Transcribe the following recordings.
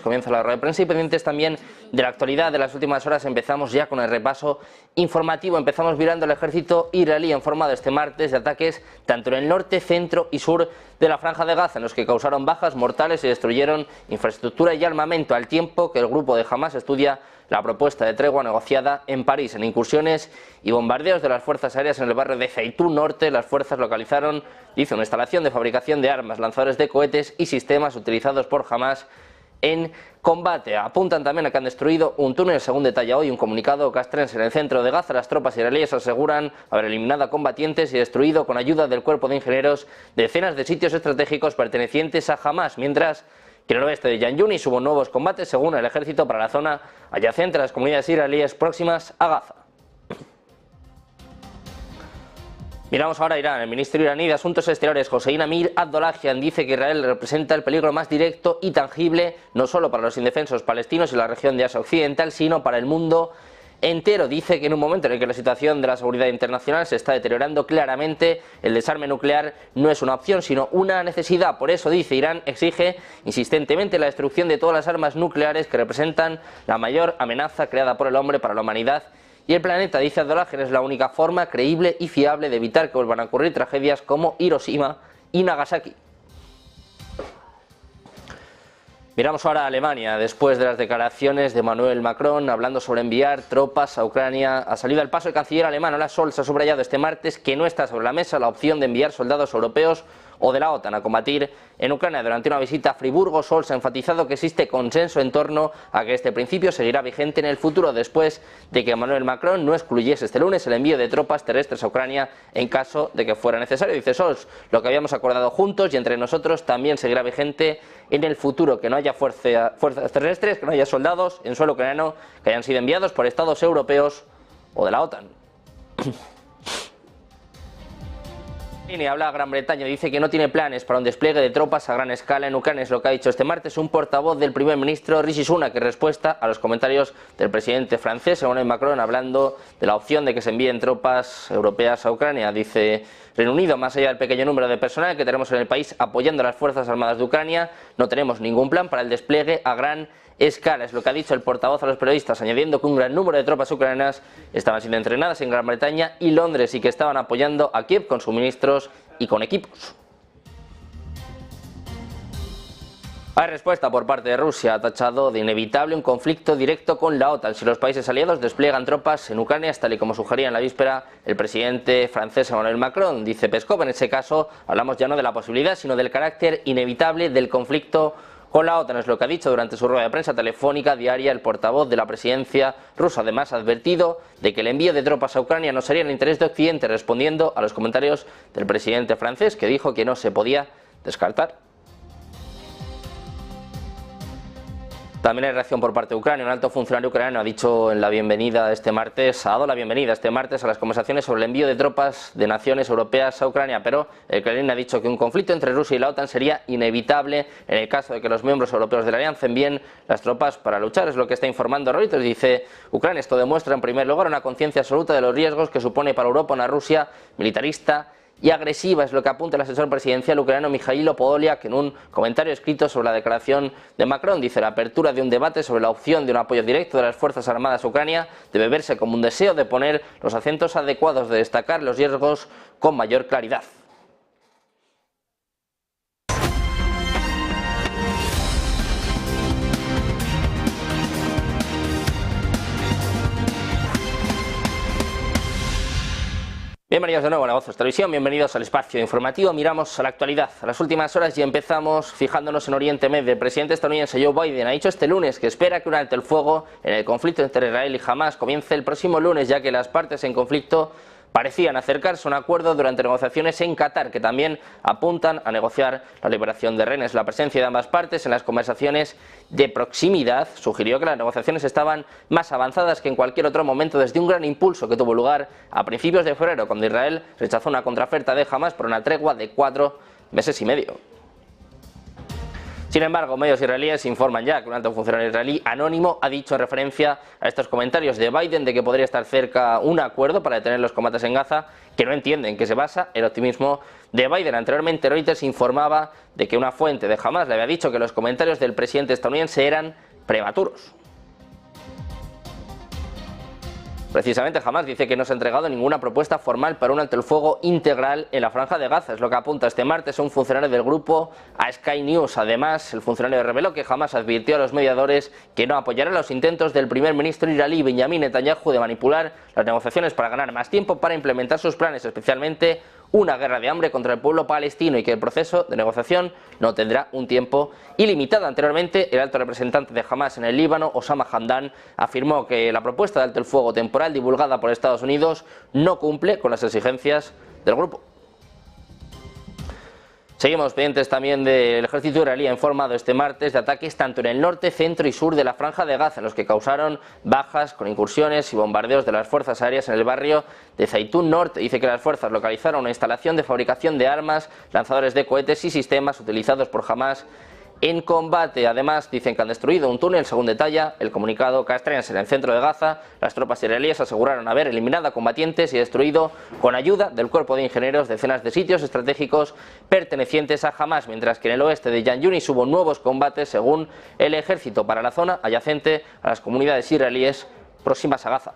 Comienza la rueda de prensa y pendientes también de la actualidad de las últimas horas. Empezamos ya con el repaso informativo. Empezamos mirando al ejército israelí informado este martes de ataques tanto en el norte, centro y sur de la Franja de Gaza, en los que causaron bajas mortales y destruyeron infraestructura y armamento, al tiempo que el grupo de Hamas estudia la propuesta de tregua negociada en París. En incursiones y bombardeos de las fuerzas aéreas en el barrio de Zeitún Norte, las fuerzas localizaron, dice, una instalación de fabricación de armas, lanzadores de cohetes y sistemas utilizados por Hamas en combate. Apuntan también a que han destruido un túnel, según detalla hoy un comunicado castrense. En el centro de Gaza, las tropas israelíes aseguran haber eliminado a combatientes y destruido, con ayuda del cuerpo de ingenieros, decenas de sitios estratégicos pertenecientes a Hamas, mientras que en el oeste de Yan Yunis hubo nuevos combates, según el ejército, para la zona adyacente a las comunidades israelíes próximas a Gaza. Miramos ahora a Irán. El ministro iraní de Asuntos Exteriores, Hossein Amir Abdollahian, dice que Israel representa el peligro más directo y tangible, no solo para los indefensos palestinos y la región de Asia Occidental, sino para el mundo entero. Dice que en un momento en el que la situación de la seguridad internacional se está deteriorando claramente, el desarme nuclear no es una opción, sino una necesidad. Por eso, dice, Irán exige insistentemente la destrucción de todas las armas nucleares que representan la mayor amenaza creada por el hombre para la humanidad y el planeta. Dice Abdollahian, es la única forma creíble y fiable de evitar que vuelvan a ocurrir tragedias como Hiroshima y Nagasaki. Miramos ahora a Alemania. Después de las declaraciones de Emmanuel Macron hablando sobre enviar tropas a Ucrania, ha salido al paso el canciller alemán Olaf Scholz. Ha subrayado este martes que no está sobre la mesa la opción de enviar soldados europeos o de la OTAN a combatir en Ucrania. Durante una visita a Friburgo, Scholz ha enfatizado que existe consenso en torno a que este principio seguirá vigente en el futuro, después de que Emmanuel Macron no excluyese este lunes el envío de tropas terrestres a Ucrania en caso de que fuera necesario. Dice Scholz, lo que habíamos acordado juntos y entre nosotros también seguirá vigente en el futuro, que no haya fuerzas terrestres, que no haya soldados en suelo ucraniano que hayan sido enviados por estados europeos o de la OTAN. Y habla Gran Bretaña, dice que no tiene planes para un despliegue de tropas a gran escala en Ucrania. Es lo que ha dicho este martes un portavoz del primer ministro Rishi Sunak, en respuesta a los comentarios del presidente francés Emmanuel Macron, hablando de la opción de que se envíen tropas europeas a Ucrania. Dice, Reino Unido, más allá del pequeño número de personal que tenemos en el país apoyando a las Fuerzas Armadas de Ucrania, no tenemos ningún plan para el despliegue a gran escala. Es lo que ha dicho el portavoz a los periodistas, añadiendo que un gran número de tropas ucranianas estaban siendo entrenadas en Gran Bretaña y Londres y que estaban apoyando a Kiev con suministros y con equipos. Hay respuesta por parte de Rusia. Ha tachado de inevitable un conflicto directo con la OTAN si los países aliados despliegan tropas en Ucrania, tal y como sugería en la víspera el presidente francés Emmanuel Macron. Dice Peskov, en ese caso hablamos ya no de la posibilidad, sino del carácter inevitable del conflicto con la OTAN. Es lo que ha dicho durante su rueda de prensa telefónica diaria el portavoz de la presidencia rusa. Además, ha advertido de que el envío de tropas a Ucrania no sería en el interés de Occidente, respondiendo a los comentarios del presidente francés, que dijo que no se podía descartar. También hay reacción por parte de Ucrania. Un alto funcionario ucraniano ha dicho ha dado la bienvenida este martes a las conversaciones sobre el envío de tropas de naciones europeas a Ucrania, pero el Kremlin ha dicho que un conflicto entre Rusia y la OTAN sería inevitable en el caso de que los miembros europeos de la alianza envíen las tropas para luchar. Es lo que está informando Reuters. Dice Ucrania, esto demuestra en primer lugar una conciencia absoluta de los riesgos que supone para Europa una Rusia militarista y agresiva. Es lo que apunta el asesor presidencial ucraniano Mikhailo Podolyak en un comentario escrito sobre la declaración de Macron. Dice, la apertura de un debate sobre la opción de un apoyo directo de las Fuerzas Armadas a Ucrania debe verse como un deseo de poner los acentos adecuados, de destacar los riesgos con mayor claridad. Bienvenidos de nuevo a La Voz de Televisión, bienvenidos al espacio informativo. Miramos a la actualidad, a las últimas horas, y empezamos fijándonos en Oriente Medio. El presidente estadounidense Joe Biden ha dicho este lunes que espera que un alto el fuego en el conflicto entre Israel y Hamas comience el próximo lunes, ya que las partes en conflicto parecían acercarse a un acuerdo durante negociaciones en Qatar, que también apuntan a negociar la liberación de rehenes. La presencia de ambas partes en las conversaciones de proximidad sugirió que las negociaciones estaban más avanzadas que en cualquier otro momento desde un gran impulso que tuvo lugar a principios de febrero, cuando Israel rechazó una contraoferta de Hamas por una tregua de 4 meses y medio. Sin embargo, medios israelíes informan ya que un alto funcionario israelí anónimo ha dicho en referencia a estos comentarios de Biden de que podría estar cerca un acuerdo para detener los combates en Gaza, que no entienden en qué se basa el optimismo de Biden. Anteriormente, Reuters informaba de que una fuente de Hamás le había dicho que los comentarios del presidente estadounidense eran prematuros. Precisamente Hamás dice que no se ha entregado ninguna propuesta formal para un alto el fuego integral en la franja de Gaza, es lo que apunta este martes un funcionario del grupo a Sky News. Además, el funcionario reveló que Hamás advirtió a los mediadores que no apoyarán los intentos del primer ministro israelí Benjamin Netanyahu de manipular las negociaciones para ganar más tiempo para implementar sus planes, especialmente una guerra de hambre contra el pueblo palestino, y que el proceso de negociación no tendrá un tiempo ilimitado. Anteriormente, el alto representante de Hamás en el Líbano, Osama Hamdan, afirmó que la propuesta de alto el fuego temporal divulgada por Estados Unidos no cumple con las exigencias del grupo. Seguimos pendientes también del ejército israelí. Ha informado este martes de ataques tanto en el norte, centro y sur de la franja de Gaza, en los que causaron bajas con incursiones y bombardeos de las fuerzas aéreas en el barrio de Zaitún Norte. Dice que las fuerzas localizaron una instalación de fabricación de armas, lanzadores de cohetes y sistemas utilizados por Hamás en combate. Además, dicen que han destruido un túnel, según detalla el comunicado castrense. En el centro de Gaza, las tropas israelíes aseguraron haber eliminado a combatientes y destruido, con ayuda del cuerpo de ingenieros, decenas de sitios estratégicos pertenecientes a Hamás, mientras que en el oeste de Yan Yunis hubo nuevos combates, según el ejército, para la zona adyacente a las comunidades israelíes próximas a Gaza.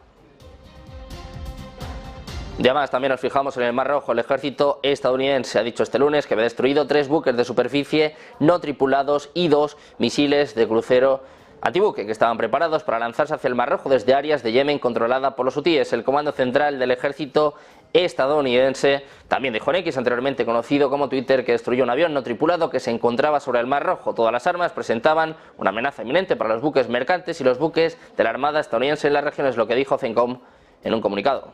Además, también nos fijamos en el Mar Rojo. El ejército estadounidense ha dicho este lunes que había destruido 3 buques de superficie no tripulados y 2 misiles de crucero antibuque que estaban preparados para lanzarse hacia el Mar Rojo desde áreas de Yemen controlada por los hutíes. El Comando Central del Ejército estadounidense también dijo en X, anteriormente conocido como Twitter, que destruyó un avión no tripulado que se encontraba sobre el Mar Rojo. Todas las armas presentaban una amenaza inminente para los buques mercantes y los buques de la Armada estadounidense en la región, es lo que dijo CENTCOM en un comunicado.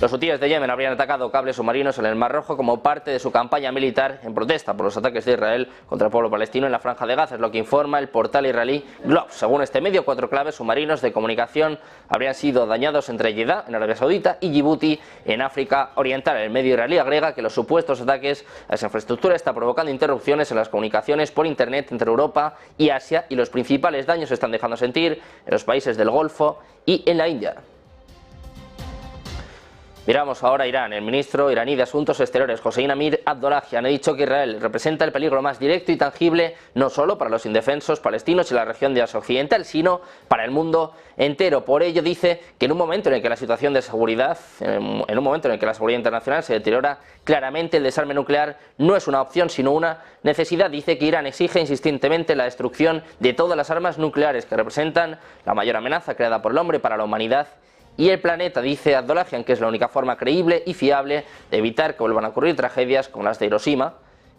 Los hutíes de Yemen habrían atacado cables submarinos en el Mar Rojo como parte de su campaña militar en protesta por los ataques de Israel contra el pueblo palestino en la franja de Gaza, es lo que informa el portal israelí Globes. Según este medio, 4 claves submarinos de comunicación habrían sido dañados entre Jeddah, en Arabia Saudita, y Djibouti, en África Oriental. El medio israelí agrega que los supuestos ataques a esa infraestructura están provocando interrupciones en las comunicaciones por Internet entre Europa y Asia, y los principales daños se están dejando sentir en los países del Golfo y en la India. Miramos ahora a Irán. El ministro iraní de Asuntos Exteriores, Hossein Amir Abdollahian, ha dicho que Israel representa el peligro más directo y tangible no solo para los indefensos palestinos y la región de Asia Occidental, sino para el mundo entero. Por ello dice que en un momento en el que la situación de seguridad, en un momento en el que la seguridad internacional se deteriora claramente, el desarme nuclear no es una opción sino una necesidad. Dice que Irán exige insistentemente la destrucción de todas las armas nucleares que representan la mayor amenaza creada por el hombre para la humanidad y el planeta. Dice Abdollahian que es la única forma creíble y fiable de evitar que vuelvan a ocurrir tragedias como las de Hiroshima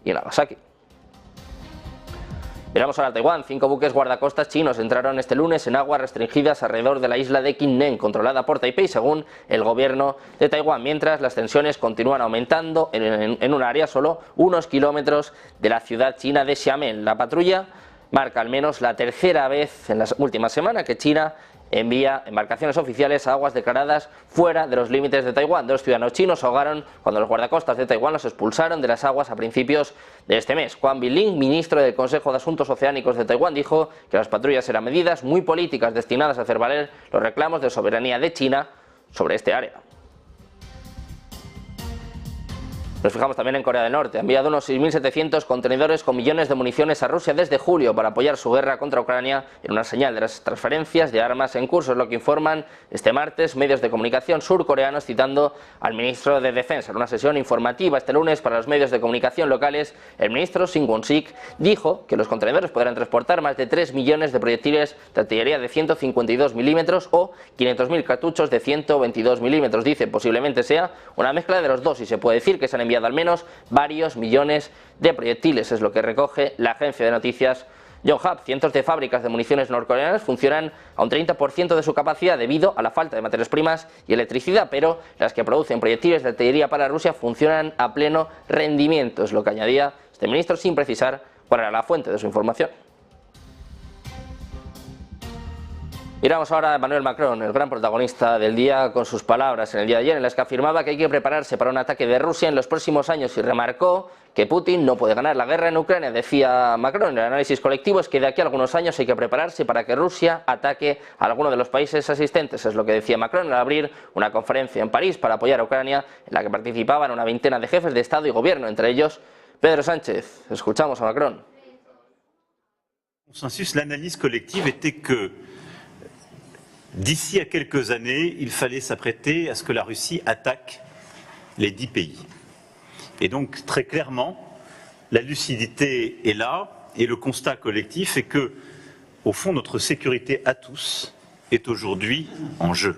y Nagasaki. Miramos ahora a Taiwán. 5 buques guardacostas chinos entraron este lunes en aguas restringidas alrededor de la isla de Kinmen, controlada por Taipei, según el gobierno de Taiwán, mientras las tensiones continúan aumentando en un área solo unos kilómetros de la ciudad china de Xiamen. La patrulla marca al menos la tercera vez en las últimas semanas que China envía embarcaciones oficiales a aguas declaradas fuera de los límites de Taiwán. 2 ciudadanos chinos se ahogaron cuando los guardacostas de Taiwán los expulsaron de las aguas a principios de este mes. Huang Binling, ministro del Consejo de Asuntos Oceánicos de Taiwán, dijo que las patrullas eran medidas muy políticas destinadas a hacer valer los reclamos de soberanía de China sobre este área. Nos fijamos también en Corea del Norte. Ha enviado unos 6.700 contenedores con millones de municiones a Rusia desde julio para apoyar su guerra contra Ucrania, en una señal de las transferencias de armas en curso, es lo que informan este martes medios de comunicación surcoreanos, citando al ministro de Defensa. En una sesión informativa este lunes para los medios de comunicación locales, el ministro Shin Won-sik dijo que los contenedores podrán transportar más de 3 millones de proyectiles de artillería de 152 milímetros o 500.000 cartuchos de 122 milímetros. Dice posiblemente sea una mezcla de los dos, y se puede decir que se han enviado al menos varios millones de proyectiles, es lo que recoge la agencia de noticias Yonhap. Cientos de fábricas de municiones norcoreanas funcionan a un 30% de su capacidad debido a la falta de materias primas y electricidad, pero las que producen proyectiles de artillería para Rusia funcionan a pleno rendimiento, es lo que añadía este ministro sin precisar cuál era la fuente de su información. Miramos ahora a Emmanuel Macron, el gran protagonista del día, con sus palabras en el día de ayer en las que afirmaba que hay que prepararse para un ataque de Rusia en los próximos años y remarcó que Putin no puede ganar la guerra en Ucrania. Decía Macron, el análisis colectivo es que de aquí a algunos años hay que prepararse para que Rusia ataque a alguno de los países asistentes. Es lo que decía Macron al abrir una conferencia en París para apoyar a Ucrania, en la que participaban una veintena de jefes de Estado y Gobierno, entre ellos Pedro Sánchez. Escuchamos a Macron. L'analyse collective était que d'ici à quelques années, il fallait s'apprêter à ce que la Russie attaque les 10 pays. Et donc, très clairement, la lucidité est là et le constat collectif est que, au fond, notre sécurité à tous est aujourd'hui en jeu.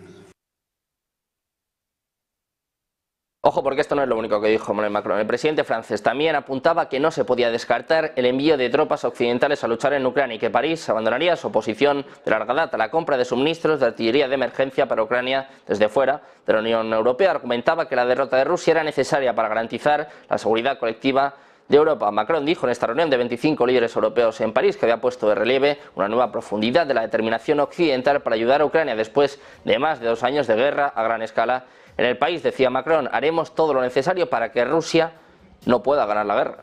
Ojo, porque esto no es lo único que dijo Emmanuel Macron. El presidente francés también apuntaba que no se podía descartar el envío de tropas occidentales a luchar en Ucrania y que París abandonaría su oposición de larga data a la compra de suministros de artillería de emergencia para Ucrania desde fuera de la Unión Europea. Argumentaba que la derrota de Rusia era necesaria para garantizar la seguridad colectiva de Europa. Macron dijo en esta reunión de 25 líderes europeos en París que había puesto de relieve una nueva profundidad de la determinación occidental para ayudar a Ucrania después de más de 2 años de guerra a gran escala en el país. Decía Macron, haremos todo lo necesario para que Rusia no pueda ganar la guerra.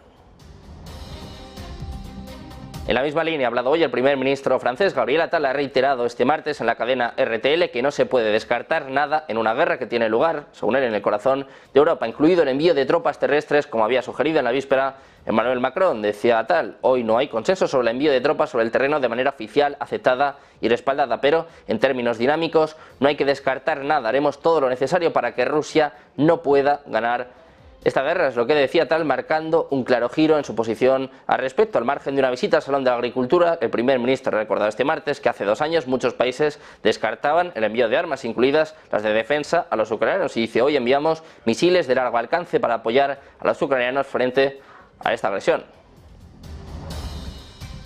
En la misma línea ha hablado hoy el primer ministro francés. Gabriel Attal ha reiterado este martes en la cadena RTL que no se puede descartar nada en una guerra que tiene lugar, según él, en el corazón de Europa, incluido el envío de tropas terrestres, como había sugerido en la víspera Emmanuel Macron. Decía Attal, hoy no hay consenso sobre el envío de tropas sobre el terreno de manera oficial, aceptada y respaldada, pero en términos dinámicos no hay que descartar nada. Haremos todo lo necesario para que Rusia no pueda ganar esta guerra. Es lo que decía Attal, marcando un claro giro en su posición al respecto. Al margen de una visita al Salón de la Agricultura, el primer ministro ha recordado este martes que hace 2 años muchos países descartaban el envío de armas, incluidas las de defensa, a los ucranianos, y dice, hoy enviamos misiles de largo alcance para apoyar a los ucranianos frente a esta agresión.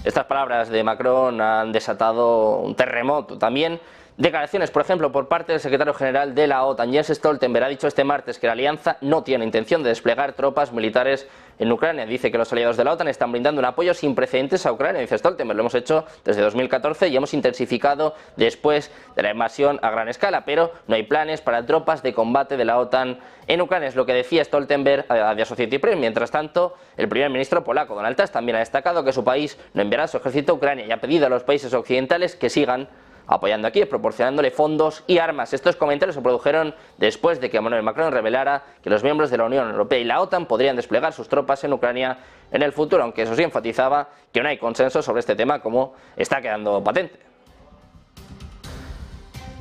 Estas palabras de Macron han desatado un terremoto también. Declaraciones, por ejemplo, por parte del secretario general de la OTAN, Jens Stoltenberg, ha dicho este martes que la alianza no tiene intención de desplegar tropas militares en Ucrania. Dice que los aliados de la OTAN están brindando un apoyo sin precedentes a Ucrania. Dice Stoltenberg, lo hemos hecho desde 2014 y hemos intensificado después de la invasión a gran escala, pero no hay planes para tropas de combate de la OTAN en Ucrania. Es lo que decía Stoltenberg a The Associated Press. Mientras tanto, el primer ministro polaco, Donald Tusk, también ha destacado que su país no enviará su ejército a Ucrania y ha pedido a los países occidentales que sigan apoyando a Kiev, proporcionándole fondos y armas. Estos comentarios se produjeron después de que Emmanuel Macron revelara que los miembros de la Unión Europea y la OTAN podrían desplegar sus tropas en Ucrania en el futuro, aunque eso sí enfatizaba que no hay consenso sobre este tema, como está quedando patente.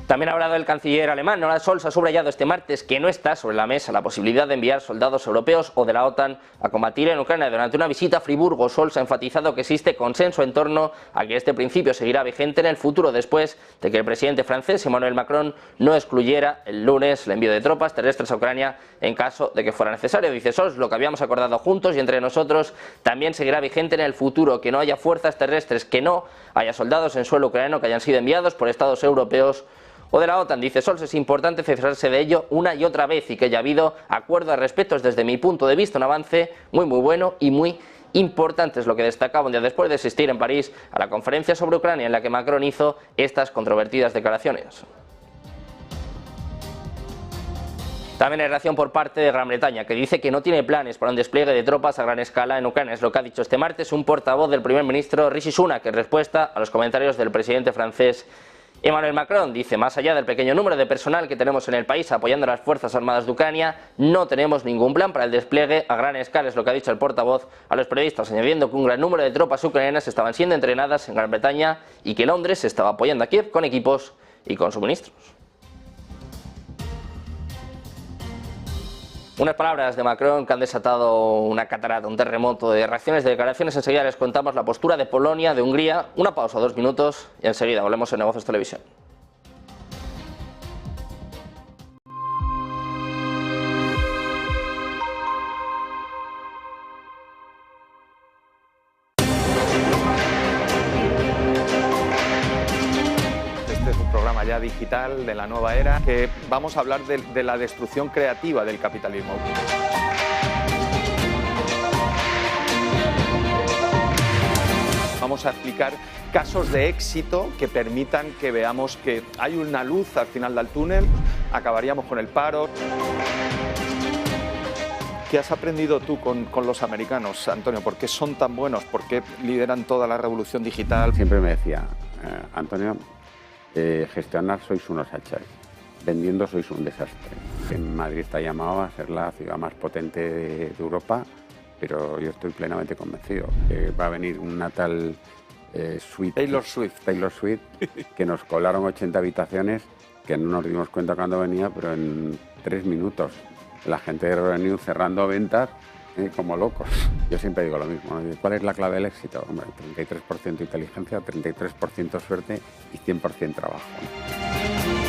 También ha hablado el canciller alemán. Olaf Scholz ha subrayado este martes que no está sobre la mesa la posibilidad de enviar soldados europeos o de la OTAN a combatir en Ucrania. Durante una visita a Friburgo, Scholz ha enfatizado que existe consenso en torno a que este principio seguirá vigente en el futuro, después de que el presidente francés Emmanuel Macron no excluyera el lunes el envío de tropas terrestres a Ucrania en caso de que fuera necesario. Dice Scholz, lo que habíamos acordado juntos y entre nosotros también seguirá vigente en el futuro, que no haya fuerzas terrestres, que no haya soldados en suelo ucraniano que hayan sido enviados por estados europeos o de la OTAN. Dice Scholz, es importante cerciorarse de ello una y otra vez y que haya habido acuerdo al respecto. Es desde mi punto de vista un avance muy bueno y muy importante. Es lo que destacaba un día después de asistir en París a la conferencia sobre Ucrania en la que Macron hizo estas controvertidas declaraciones. También hay reacción por parte de Gran Bretaña, que dice que no tiene planes para un despliegue de tropas a gran escala en Ucrania. Es lo que ha dicho este martes un portavoz del primer ministro Rishi Sunak en respuesta a los comentarios del presidente francés Emmanuel Macron. Dice, más allá del pequeño número de personal que tenemos en el país apoyando a las Fuerzas Armadas de Ucrania, no tenemos ningún plan para el despliegue a gran escala, es lo que ha dicho el portavoz a los periodistas, añadiendo que un gran número de tropas ucranianas estaban siendo entrenadas en Gran Bretaña y que Londres estaba apoyando a Kiev con equipos y con suministros. Unas palabras de Macron que han desatado una catarata, un terremoto de reacciones, de declaraciones. Enseguida les contamos la postura de Polonia, de Hungría. Una pausa, 2 minutos y enseguida volvemos en Negocios Televisión. Ya digital de la nueva era, que vamos a hablar de la destrucción creativa del capitalismo. vamos a explicar casos de éxito que permitan que veamos que hay una luz al final del túnel, acabaríamos con el paro. ¿Qué has aprendido tú con los americanos, Antonio? ¿Por qué son tan buenos? ¿Por qué lideran toda la revolución digital? Siempre me decía, Antonio, gestionar sois unos hachas, vendiendo sois un desastre. En Madrid está llamado a ser la ciudad más potente de Europa, pero yo estoy plenamente convencido que va a venir una tal Taylor Swift, que nos colaron 80 habitaciones, que no nos dimos cuenta cuando venía, pero en 3 minutos. La gente de Revenue cerrando ventas como locos. Yo siempre digo lo mismo, ¿no? ¿Cuál es la clave del éxito? Hombre, 33% inteligencia, 33% suerte y 100% trabajo, ¿no?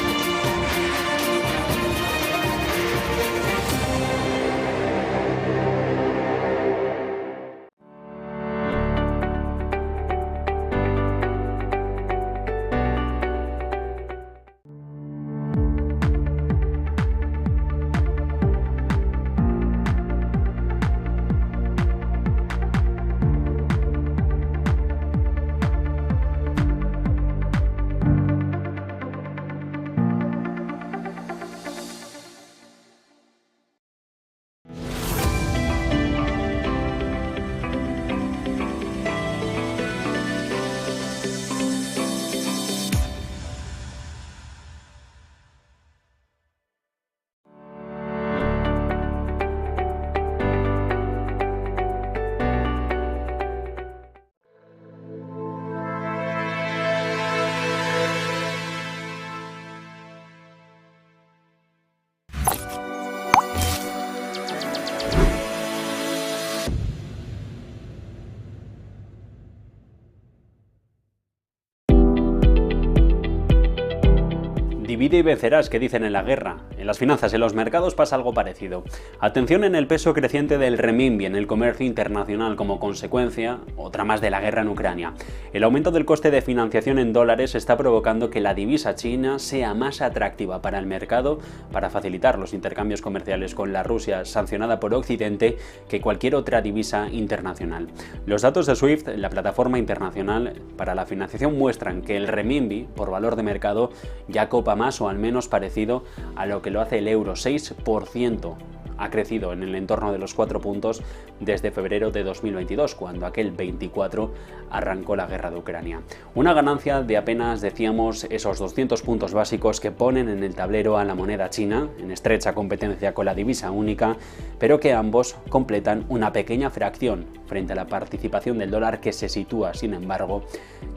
Divide y vencerás, que dicen en la guerra. En las finanzas, en los mercados pasa algo parecido. Atención en el peso creciente del renminbi en el comercio internacional como consecuencia, otra más de la guerra en Ucrania. El aumento del coste de financiación en dólares está provocando que la divisa china sea más atractiva para el mercado para facilitar los intercambios comerciales con la Rusia sancionada por Occidente que cualquier otra divisa internacional. Los datos de SWIFT, la plataforma internacional para la financiación, muestran que el renminbi por valor de mercado ya copa más o al menos parecido a lo que lo hace el euro. 6% ha crecido en el entorno de los 4 puntos desde febrero de 2022, cuando aquel 24 arrancó la guerra de Ucrania. Una ganancia de apenas, decíamos, esos 200 puntos básicos que ponen en el tablero a la moneda china, en estrecha competencia con la divisa única, pero que ambos completan una pequeña fracción frente a la participación del dólar, que se sitúa, sin embargo,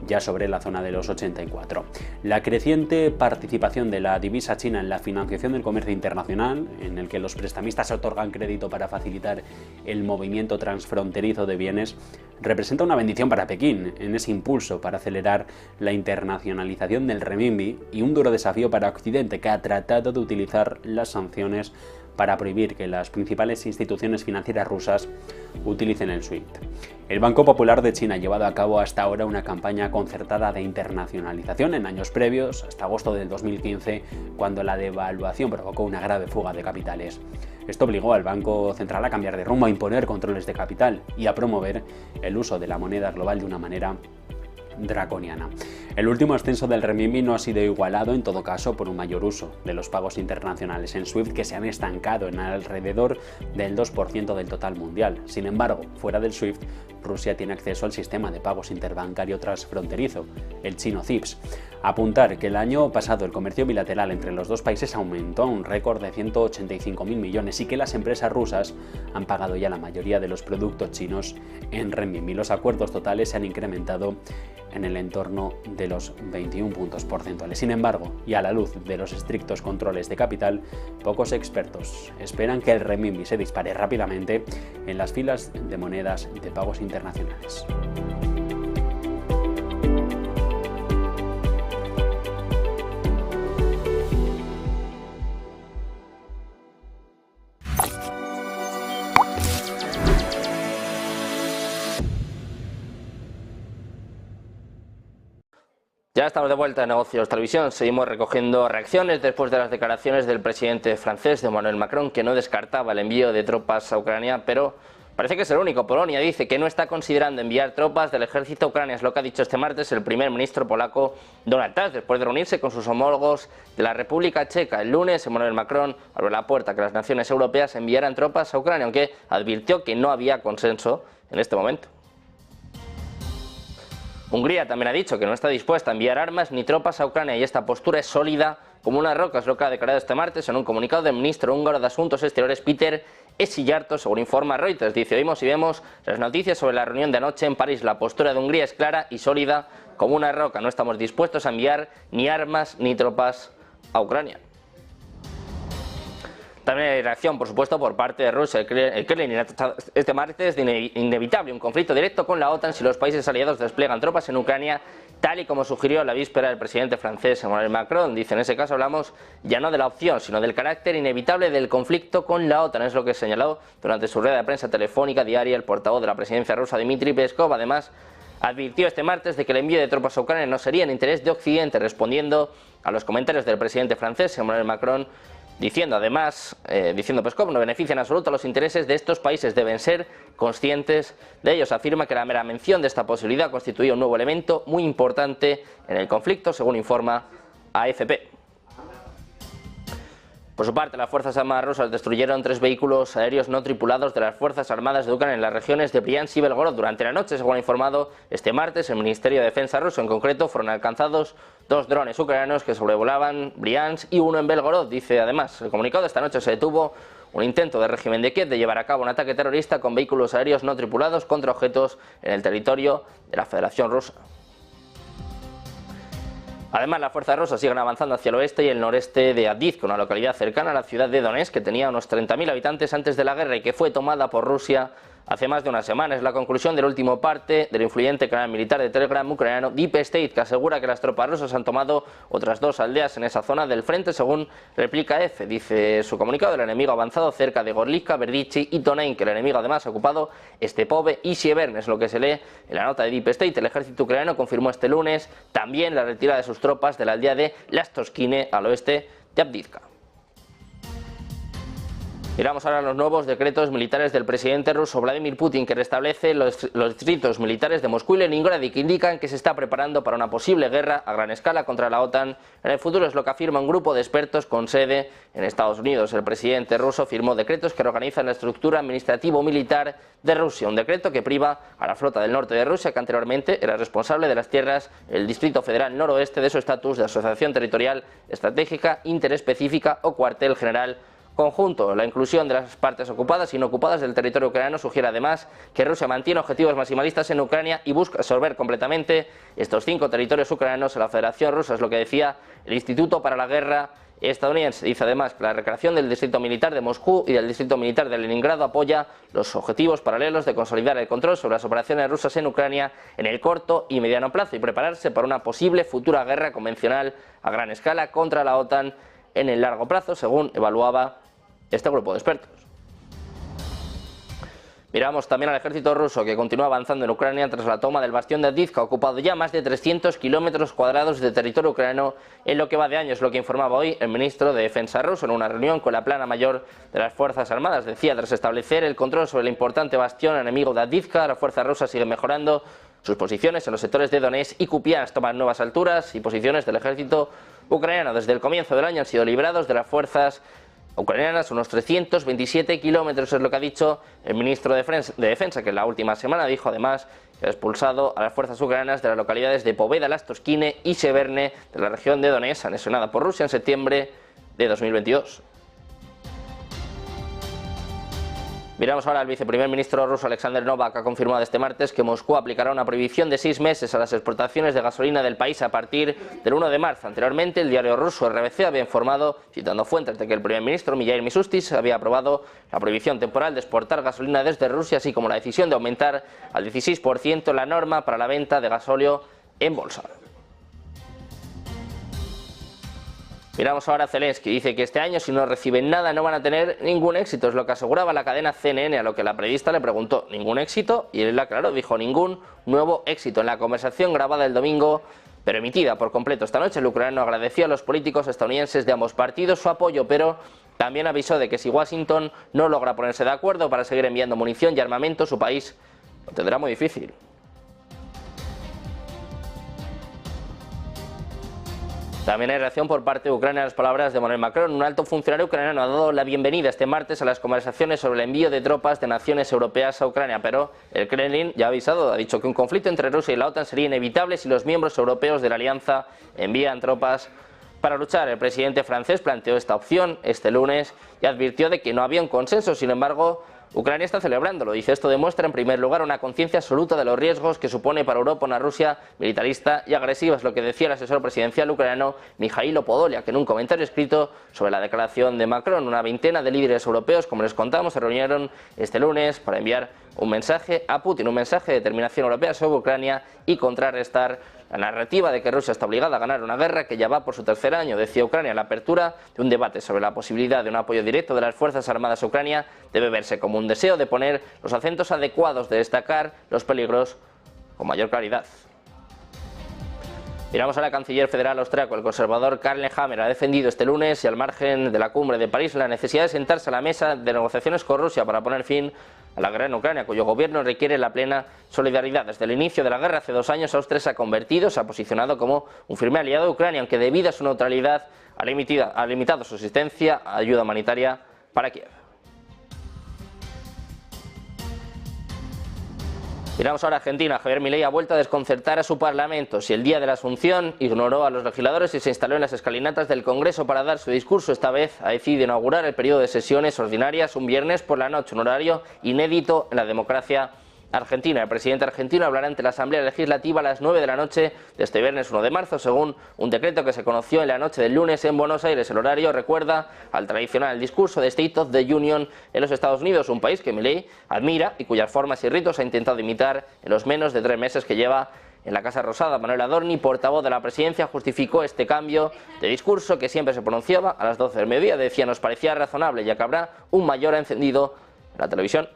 ya sobre la zona de los 84. La creciente participación de la divisa china en la financiación del comercio internacional, en el que los prestamistas otorgan crédito para facilitar el movimiento transfronterizo de bienes, representa una bendición para Pekín en ese impulso para acelerar la internacionalización del renminbi y un duro desafío para Occidente, que ha tratado de utilizar las sanciones para prohibir que las principales instituciones financieras rusas utilicen el SWIFT. El Banco Popular de China ha llevado a cabo hasta ahora una campaña concertada de internacionalización en años previos, hasta agosto del 2015, cuando la devaluación provocó una grave fuga de capitales. Esto obligó al Banco Central a cambiar de rumbo, a imponer controles de capital y a promover el uso de la moneda global de una manera draconiana. El último ascenso del renminbi no ha sido igualado, en todo caso, por un mayor uso de los pagos internacionales en SWIFT, que se han estancado en alrededor del 2% del total mundial. Sin embargo, fuera del SWIFT, Rusia tiene acceso al sistema de pagos interbancario transfronterizo, el chino CIPS. Apuntar que el año pasado el comercio bilateral entre los dos países aumentó a un récord de 185.000 millones y que las empresas rusas han pagado ya la mayoría de los productos chinos en renminbi. Los acuerdos totales se han incrementado en el entorno de los 21 puntos porcentuales. Sin embargo, y a la luz de los estrictos controles de capital, pocos expertos esperan que el renminbi se dispare rápidamente en las filas de monedas de pagos internacionales. Ya estamos de vuelta en Negocios Televisión. Seguimos recogiendo reacciones después de las declaraciones del presidente francés, de Emmanuel Macron, que no descartaba el envío de tropas a Ucrania, pero Parece que es el único. Polonia dice que no está considerando enviar tropas del ejército a Ucrania. Es lo que ha dicho este martes el primer ministro polaco Donald Tusk, después de reunirse con sus homólogos de la República Checa. El lunes, Emmanuel Macron abrió la puerta a que las naciones europeas enviaran tropas a Ucrania, aunque advirtió que no había consenso en este momento. Hungría también ha dicho que no está dispuesta a enviar armas ni tropas a Ucrania y esta postura es sólida como una roca, es lo que ha declarado este martes en un comunicado del ministro húngaro de Asuntos Exteriores Péter Szijjártó, según informa Reuters. Dice: oímos y vemos las noticias sobre la reunión de anoche en París. La postura de Hungría es clara y sólida como una roca. No estamos dispuestos a enviar ni armas ni tropas a Ucrania. También hay reacción, por supuesto, por parte de Rusia. El Kremlin ha tachado este martes de inevitable un conflicto directo con la OTAN si los países aliados despliegan tropas en Ucrania, tal y como sugirió la víspera el presidente francés Emmanuel Macron. Dice: en ese caso hablamos ya no de la opción, sino del carácter inevitable del conflicto con la OTAN. Es lo que señaló durante su rueda de prensa telefónica diaria el portavoz de la presidencia rusa Dmitry Peskov. Además, advirtió este martes de que el envío de tropas a Ucrania no sería en interés de Occidente, respondiendo a los comentarios del presidente francés Emmanuel Macron, diciendo Peskov, no beneficia en absoluto a los intereses de estos países, deben ser conscientes de ellos. Afirma que la mera mención de esta posibilidad constituye un nuevo elemento muy importante en el conflicto, según informa AFP. Por su parte, las Fuerzas Armadas rusas destruyeron 3 vehículos aéreos no tripulados de las Fuerzas Armadas de Ucrania en las regiones de Briansk y Belgorod durante la noche, según ha informado este martes el Ministerio de Defensa ruso. En concreto, fueron alcanzados 2 drones ucranianos que sobrevolaban Briansk y uno en Belgorod. Dice además el comunicado: de esta noche se detuvo un intento del régimen de Kiev de llevar a cabo un ataque terrorista con vehículos aéreos no tripulados contra objetos en el territorio de la Federación Rusa. Además, las fuerzas rusas siguen avanzando hacia el oeste y el noreste de Avdiivka, una localidad cercana a la ciudad de Donetsk que tenía unos 30.000 habitantes antes de la guerra y que fue tomada por Rusia hace más de una semana. Es la conclusión del último parte del influyente canal militar de Telegram ucraniano Deep State, que asegura que las tropas rusas han tomado otras 2 aldeas en esa zona del frente, según replica EFE. Dice su comunicado: el enemigo ha avanzado cerca de Gorlivka, Berdichi y Tonein, que el enemigo además ha ocupado Stepove y Sieverne. Es lo que se lee en la nota de Deep State. El ejército ucraniano confirmó este lunes también la retirada de sus tropas de la aldea de Lastoskine, al oeste de Avdiivka. Miramos ahora los nuevos decretos militares del presidente ruso Vladimir Putin, que restablece los distritos militares de Moscú y Leningrado y que indican que se está preparando para una posible guerra a gran escala contra la OTAN en el futuro. Es lo que afirma un grupo de expertos con sede en Estados Unidos. El presidente ruso firmó decretos que organizan la estructura administrativo-militar de Rusia, un decreto que priva a la flota del norte de Rusia, que anteriormente era responsable de las tierras del Distrito Federal Noroeste, de su estatus de asociación territorial estratégica, interespecífica o cuartel general conjunto. La inclusión de las partes ocupadas y no ocupadas del territorio ucraniano sugiere además que Rusia mantiene objetivos maximalistas en Ucrania y busca absorber completamente estos 5 territorios ucranianos en la Federación Rusa. Es lo que decía el Instituto para la Guerra estadounidense. Dice además que la recreación del distrito militar de Moscú y del distrito militar de Leningrado apoya los objetivos paralelos de consolidar el control sobre las operaciones rusas en Ucrania en el corto y mediano plazo y prepararse para una posible futura guerra convencional a gran escala contra la OTAN en el largo plazo, según evaluaba este grupo de expertos. Miramos también al ejército ruso, que continúa avanzando en Ucrania tras la toma del bastión de Avdiivka, ha ocupado ya más de 300 kilómetros cuadrados de territorio ucraniano en lo que va de año. Es lo que informaba hoy el ministro de Defensa ruso en una reunión con la plana mayor de las Fuerzas Armadas. Decía: tras establecer el control sobre el importante bastión enemigo de Avdiivka, las fuerzas rusas siguen mejorando sus posiciones en los sectores de Donetsk y Kupiansk, toman nuevas alturas y posiciones del ejército ucraniano. Desde el comienzo del año han sido librados de las fuerzas ucranianas unos 327 kilómetros, es lo que ha dicho el ministro de Defensa, que en la última semana dijo además que ha expulsado a las fuerzas ucranianas de las localidades de Poveda, Lastoskine y Severne de la región de Donetsk, anexionada por Rusia en septiembre de 2022. Miramos ahora al viceprimer ministro ruso Alexander Novak, ha confirmado este martes que Moscú aplicará una prohibición de 6 meses a las exportaciones de gasolina del país a partir del 1 de marzo. Anteriormente, el diario ruso RBC había informado, citando fuentes, de que el primer ministro Mikhail Mishustin había aprobado la prohibición temporal de exportar gasolina desde Rusia, así como la decisión de aumentar al 16% la norma para la venta de gasóleo en bolsa. Miramos ahora a Zelensky, dice que este año si no reciben nada no van a tener ningún éxito, es lo que aseguraba la cadena CNN, a lo que la periodista le preguntó ¿ningún éxito? Y él aclaró, dijo ningún nuevo éxito. En la conversación grabada el domingo, pero emitida por completo esta noche, el ucraniano agradeció a los políticos estadounidenses de ambos partidos su apoyo, pero También avisó de que si Washington no logra ponerse de acuerdo para seguir enviando munición y armamento, su país lo tendrá muy difícil. También hay reacción por parte de Ucrania a las palabras de Emmanuel Macron. Un alto funcionario ucraniano ha dado la bienvenida este martes a las conversaciones sobre el envío de tropas de naciones europeas a Ucrania, pero el Kremlin ya ha avisado, ha dicho que un conflicto entre Rusia y la OTAN sería inevitable si los miembros europeos de la alianza envían tropas para luchar. El presidente francés planteó esta opción este lunes y advirtió de que no había un consenso. Sin embargo, Ucrania está celebrándolo. Dice, esto demuestra en primer lugar una conciencia absoluta de los riesgos que supone para Europa una Rusia militarista y agresiva, es lo que decía el asesor presidencial ucraniano Mikhailo Podolyak en un comentario escrito sobre la declaración de Macron. Una veintena de líderes europeos, como les contamos, se reunieron este lunes para enviar un mensaje a Putin, un mensaje de determinación europea sobre Ucrania y contrarrestar la narrativa de que Rusia está obligada a ganar una guerra que ya va por su tercer año. Decía Ucrania, la apertura de un debate sobre la posibilidad de un apoyo directo de las Fuerzas Armadas a Ucrania debe verse como un deseo de poner los acentos adecuados, de destacar los peligros con mayor claridad. Miramos a la canciller federal austriaco. El conservador Karl Nehammer ha defendido este lunes y al margen de la cumbre de París la necesidad de sentarse a la mesa de negociaciones con Rusia para poner fin a la guerra en Ucrania, cuyo gobierno requiere la plena solidaridad. Desde el inicio de la guerra hace 2 años, Austria se ha posicionado como un firme aliado de Ucrania, aunque debido a su neutralidad ha limitado su asistencia a ayuda humanitaria para Kiev. Miramos ahora a Argentina. Javier Milei ha vuelto a desconcertar a su parlamento. Si el día de la Asunción ignoró a los legisladores y se instaló en las escalinatas del Congreso para dar su discurso, esta vez ha decidido inaugurar el periodo de sesiones ordinarias un viernes por la noche, un horario inédito en la democracia argentina. El presidente argentino hablará ante la Asamblea Legislativa a las 9 de la noche de este viernes 1 de marzo, según un decreto que se conoció en la noche del lunes en Buenos Aires. El horario recuerda al tradicional discurso de State of the Union en los Estados Unidos, un país que Milei admira y cuyas formas y ritos ha intentado imitar en los menos de 3 meses que lleva en la Casa Rosada. Manuel Adorni, portavoz de la presidencia, justificó este cambio de discurso, que siempre se pronunciaba a las 12 del mediodía. Decía, nos parecía razonable, ya que habrá un mayor encendido en la televisión.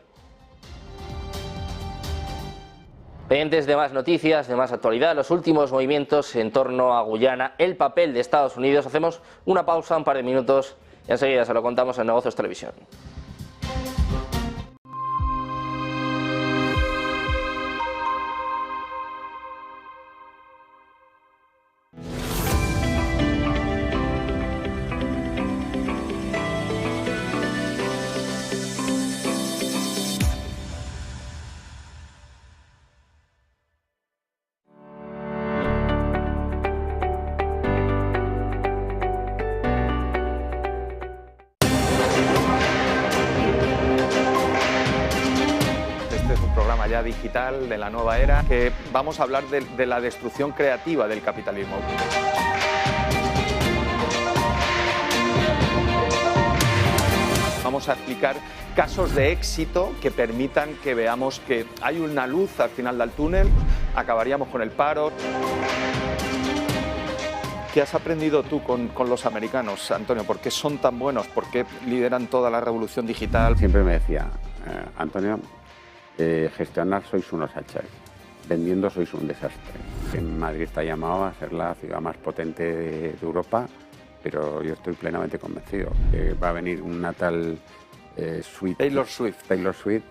Pendientes de más noticias, de más actualidad, los últimos movimientos en torno a Guyana, el papel de Estados Unidos. Hacemos una pausa, un par de minutos y enseguida se lo contamos en Negocios Televisión. Digital de la nueva era, que vamos a hablar de la destrucción creativa del capitalismo. Vamos a explicar casos de éxito que permitan que veamos que hay una luz al final del túnel, acabaríamos con el paro. ¿Qué has aprendido tú con los americanos, Antonio? ¿Por qué son tan buenos? ¿Por qué lideran toda la revolución digital? Siempre me decía, Antonio, gestionar sois unos hachares, vendiendo sois un desastre. En Madrid está llamado a ser la ciudad más potente de Europa, pero yo estoy plenamente convencido que va a venir una tal Taylor Swift,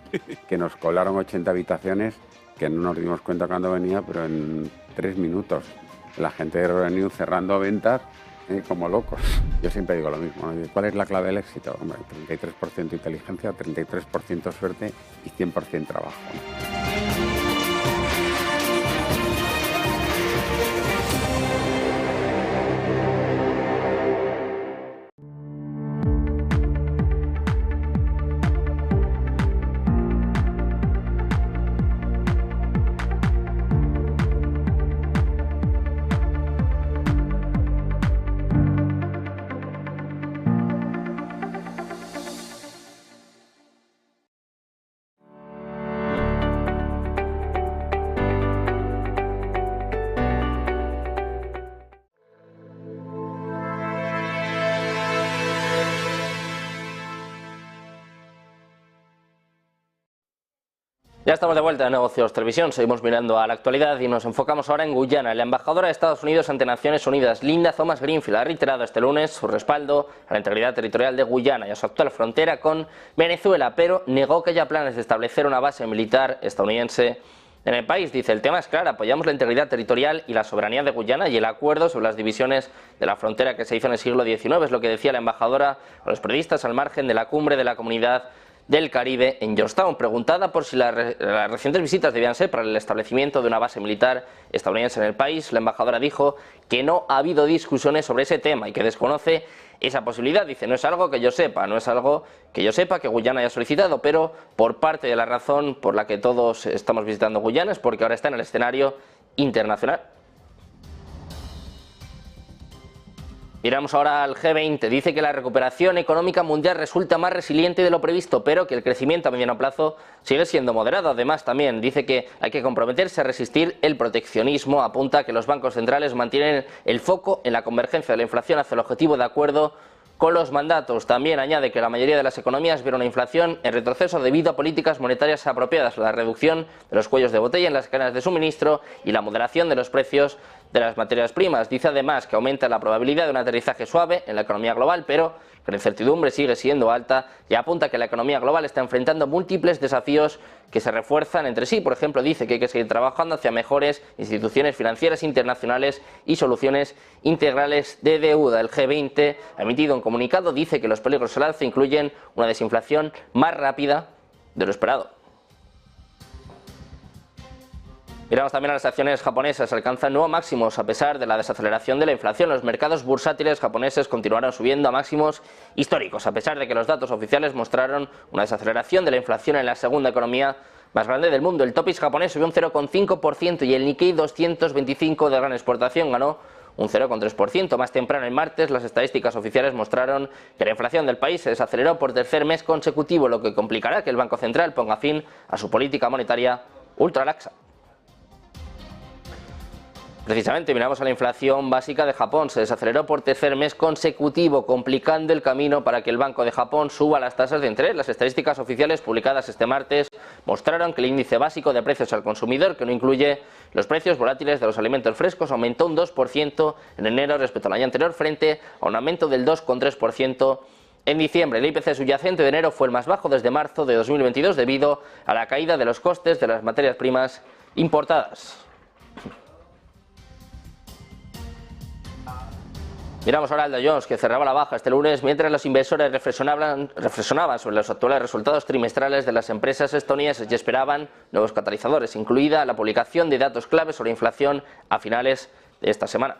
que nos colaron 80 habitaciones, que no nos dimos cuenta cuando venía, pero en 3 minutos. La gente de Renew cerrando ventas como locos. Yo siempre digo lo mismo, ¿no? ¿Cuál es la clave del éxito? Hombre, 33% inteligencia, 33% suerte y 100% trabajo, ¿no? Ya estamos de vuelta en Negocios Televisión, seguimos mirando a la actualidad y nos enfocamos ahora en Guyana. La embajadora de Estados Unidos ante Naciones Unidas, Linda Thomas-Greenfield, ha reiterado este lunes su respaldo a la integridad territorial de Guyana y a su actual frontera con Venezuela, pero negó que haya planes de establecer una base militar estadounidense en el país. Dice, el tema es claro, apoyamos la integridad territorial y la soberanía de Guyana y el acuerdo sobre las divisiones de la frontera que se hizo en el siglo XIX, es lo que decía la embajadora a los periodistas al margen de la cumbre de la Comunidad del Caribe en Georgetown. Preguntada por si las recientes visitas debían ser para el establecimiento de una base militar estadounidense en el país, la embajadora dijo que no ha habido discusiones sobre ese tema y que desconoce esa posibilidad. Dice, no es algo que yo sepa, que Guyana haya solicitado, pero por parte de la razón por la que todos estamos visitando Guyana es porque ahora está en el escenario internacional. Miramos ahora al G20. Dice que la recuperación económica mundial resulta más resiliente de lo previsto, pero que el crecimiento a mediano plazo sigue siendo moderado. Además, también dice que hay que comprometerse a resistir el proteccionismo. Apunta que los bancos centrales mantienen el foco en la convergencia de la inflación hacia el objetivo de acuerdo con los mandatos. También añade que la mayoría de las economías vieron una inflación en retroceso debido a políticas monetarias apropiadas, la reducción de los cuellos de botella en las cadenas de suministro y la moderación de los precios de las materias primas. Dice además que aumenta la probabilidad de un aterrizaje suave en la economía global, pero que la incertidumbre sigue siendo alta y apunta que la economía global está enfrentando múltiples desafíos que se refuerzan entre sí. Por ejemplo, dice que hay que seguir trabajando hacia mejores instituciones financieras internacionales y soluciones integrales de deuda. El G20 ha emitido un comunicado, dice que los peligros al alza incluyen una desinflación más rápida de lo esperado. Miramos también a las acciones japonesas, alcanzan nuevos máximos a pesar de la desaceleración de la inflación. Los mercados bursátiles japoneses continuaron subiendo a máximos históricos, a pesar de que los datos oficiales mostraron una desaceleración de la inflación en la segunda economía más grande del mundo. El Topix japonés subió un 0,5% y el Nikkei 225 de gran exportación ganó un 0,3%. Más temprano, el martes, las estadísticas oficiales mostraron que la inflación del país se desaceleró por tercer mes consecutivo, lo que complicará que el Banco Central ponga fin a su política monetaria ultralaxa. Precisamente miramos a la inflación básica de Japón. Se desaceleró por tercer mes consecutivo, complicando el camino para que el Banco de Japón suba las tasas de interés. Las estadísticas oficiales publicadas este martes mostraron que el índice básico de precios al consumidor, que no incluye los precios volátiles de los alimentos frescos, aumentó un 2% en enero respecto al año anterior, frente a un aumento del 2,3% en diciembre. El IPC subyacente de enero fue el más bajo desde marzo de 2022 debido a la caída de los costes de las materias primas importadas. Miramos ahora al Dow Jones, que cerraba la baja este lunes, mientras los inversores reflexionaban sobre los actuales resultados trimestrales de las empresas estadounidenses y esperaban nuevos catalizadores, incluida la publicación de datos clave sobre inflación a finales de esta semana.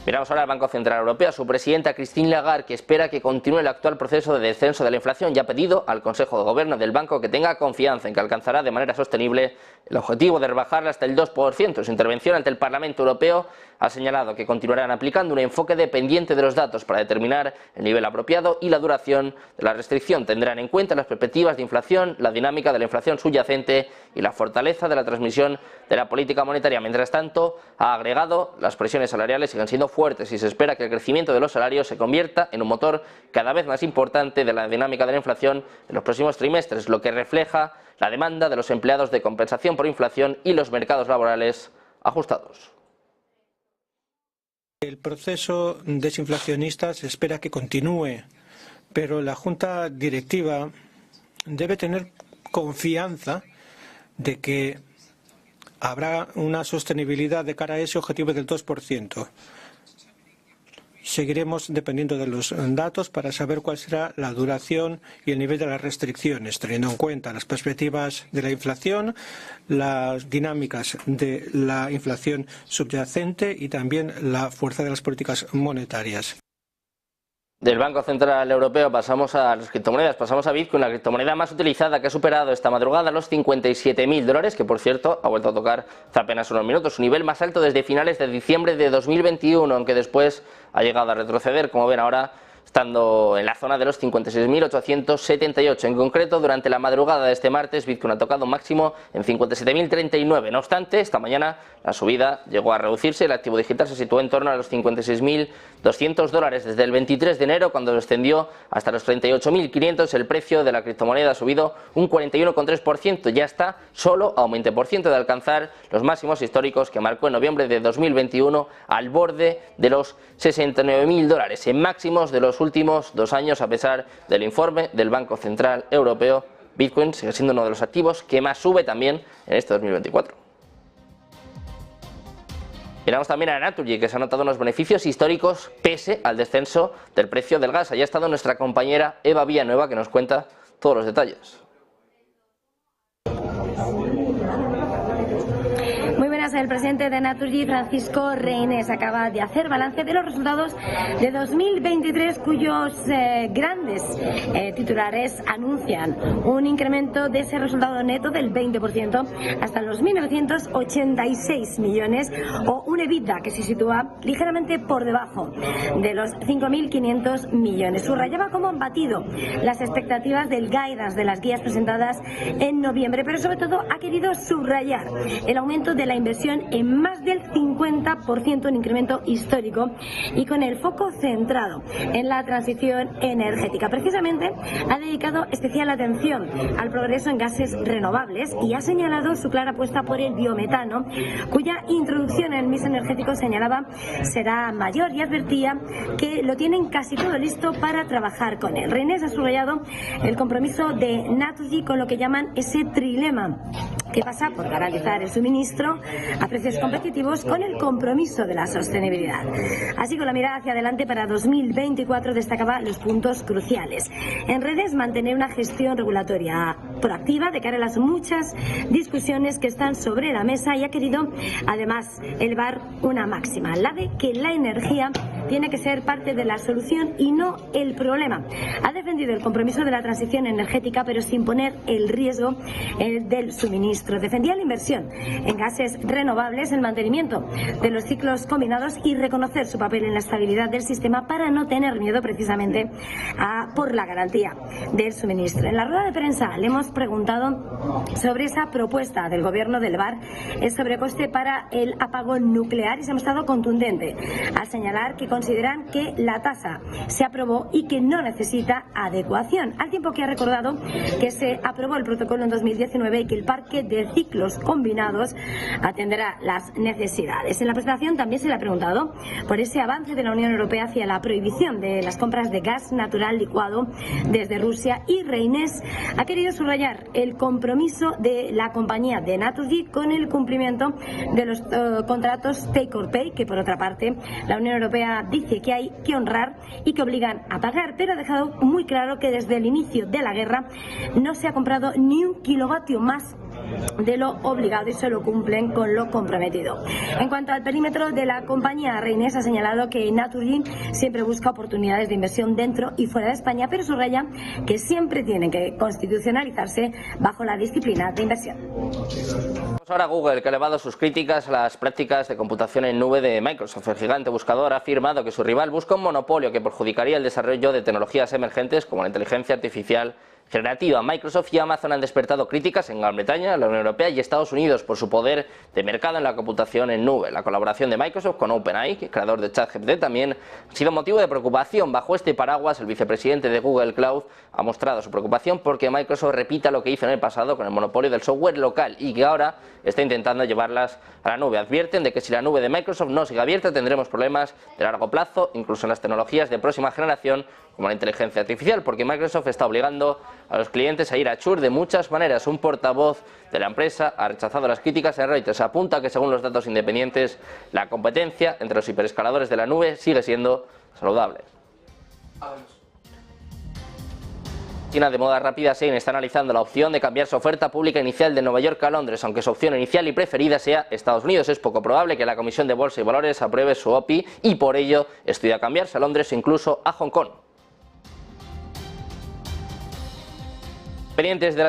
Miramos ahora al Banco Central Europeo. Su presidenta Christine Lagarde, que espera que continúe el actual proceso de descenso de la inflación, ya ha pedido al Consejo de Gobierno del banco que tenga confianza en que alcanzará de manera sostenible el objetivo de rebajarla hasta el 2%. Su intervención ante el Parlamento Europeo ha señalado que continuarán aplicando un enfoque dependiente de los datos para determinar el nivel apropiado y la duración de la restricción. Tendrán en cuenta las perspectivas de inflación, la dinámica de la inflación subyacente y la fortaleza de la transmisión de la política monetaria. Mientras tanto, ha agregado, las presiones salariales siguen siendo fuertes y se espera que el crecimiento de los salarios se convierta en un motor cada vez más importante de la dinámica de la inflación en los próximos trimestres, lo que refleja la demanda de los empleados de compensación por inflación y los mercados laborales ajustados. El proceso desinflacionista se espera que continúe, pero la Junta Directiva debe tener confianza de que habrá una sostenibilidad de cara a ese objetivo del 2%. Seguiremos dependiendo de los datos para saber cuál será la duración y el nivel de las restricciones, teniendo en cuenta las perspectivas de la inflación, las dinámicas de la inflación subyacente y también la fuerza de las políticas monetarias. Del Banco Central Europeo pasamos a las criptomonedas, pasamos a Bitcoin, la criptomoneda más utilizada, que ha superado esta madrugada los $57.000, que por cierto ha vuelto a tocar hace apenas unos minutos, su nivel más alto desde finales de diciembre de 2021, aunque después ha llegado a retroceder. Como ven ahora, estando en la zona de los 56.878. En concreto, durante la madrugada de este martes, Bitcoin ha tocado un máximo en 57.039. No obstante, esta mañana la subida llegó a reducirse y el activo digital se situó en torno a los 56.200 desde el 23 de enero, cuando descendió hasta los 38.500. El precio de la criptomoneda ha subido un 41,3%, ya está solo a un 20% de alcanzar los máximos históricos que marcó en noviembre de 2021 al borde de los $69.000, en máximos de los últimos 2 años. A pesar del informe del Banco Central Europeo, Bitcoin sigue siendo uno de los activos que más sube también en este 2024. Miramos también a Naturgy, que se ha notado unos beneficios históricos pese al descenso del precio del gas. Allí ha estado nuestra compañera Eva Villanueva, que nos cuenta todos los detalles. El presidente de Naturgy, Francisco Reynés, acaba de hacer balance de los resultados de 2023, cuyos grandes titulares anuncian un incremento de ese resultado neto del 20% hasta los 1.986 millones, o un EBITDA que se sitúa ligeramente por debajo de los 5.500 millones. Subrayaba cómo han batido las expectativas del guidance de las guías presentadas en noviembre, pero sobre todo ha querido subrayar el aumento de la inversión en más del 50%, un incremento histórico, y con el foco centrado en la transición energética. Precisamente ha dedicado especial atención al progreso en gases renovables y ha señalado su clara apuesta por el biometano, cuya introducción en el mix energético, señalaba, será mayor, y advertía que lo tienen casi todo listo para trabajar con él. Reynés ha subrayado el compromiso de Naturgy con lo que llaman ese trilema, que pasa por garantizar el suministro a precios competitivos con el compromiso de la sostenibilidad. Así, con la mirada hacia adelante para 2024, destacaba los puntos cruciales. En redes, mantener una gestión regulatoria proactiva de cara a las muchas discusiones que están sobre la mesa, y ha querido además elevar una máxima, la de que la energía tiene que ser parte de la solución y no el problema. Ha defendido el compromiso de la transición energética, pero sin poner el riesgo del suministro. Defendía la inversión en gases renovables, el mantenimiento de los ciclos combinados y reconocer su papel en la estabilidad del sistema para no tener miedo precisamente por la garantía del suministro. En la rueda de prensa le hemos preguntado sobre esa propuesta del gobierno del VAR, el sobrecoste para el apagón nuclear, y se ha mostrado contundente al señalar que consideran que la tasa se aprobó y que no necesita adecuación, al tiempo que ha recordado que se aprobó el protocolo en 2019 y que el parque de ciclos combinados atenderá las necesidades. En la presentación también se le ha preguntado por ese avance de la Unión Europea hacia la prohibición de las compras de gas natural licuado desde Rusia, y Reynés ha querido subrayar el compromiso de la compañía de Naturgy con el cumplimiento de los contratos take or pay, que por otra parte la Unión Europea dice que hay que honrar y que obligan a pagar, pero ha dejado muy claro que desde el inicio de la guerra no se ha comprado ni un kilovatio más de lo obligado y solo cumplen con lo comprometido. En cuanto al perímetro de la compañía, Reynés ha señalado que Naturgy siempre busca oportunidades de inversión dentro y fuera de España, pero subraya que siempre tienen que constitucionalizarse bajo la disciplina de inversión. Ahora Google, que ha elevado sus críticas a las prácticas de computación en nube de Microsoft. El gigante buscador ha afirmado que su rival busca un monopolio que perjudicaría el desarrollo de tecnologías emergentes como la inteligencia artificial generativa. Microsoft y Amazon han despertado críticas en Gran Bretaña, la Unión Europea y Estados Unidos por su poder de mercado en la computación en nube. La colaboración de Microsoft con OpenAI, creador de ChatGPT, también ha sido motivo de preocupación. Bajo este paraguas, el vicepresidente de Google Cloud ha mostrado su preocupación porque Microsoft repita lo que hizo en el pasado con el monopolio del software local y que ahora está intentando llevarlas a la nube. Advierten de que si la nube de Microsoft no sigue abierta, tendremos problemas de largo plazo, incluso en las tecnologías de próxima generación como la inteligencia artificial, porque Microsoft está obligando a los clientes a ir a Azure de muchas maneras. Un portavoz de la empresa ha rechazado las críticas en Reuters. Apunta que, según los datos independientes, la competencia entre los hiperescaladores de la nube sigue siendo saludable. China, de moda rápida, Shein está analizando la opción de cambiar su oferta pública inicial de Nueva York a Londres, aunque su opción inicial y preferida sea Estados Unidos. Es poco probable que la Comisión de Bolsa y Valores apruebe su OPI y por ello estudia cambiarse a Londres o incluso a Hong Kong. Pendientes de la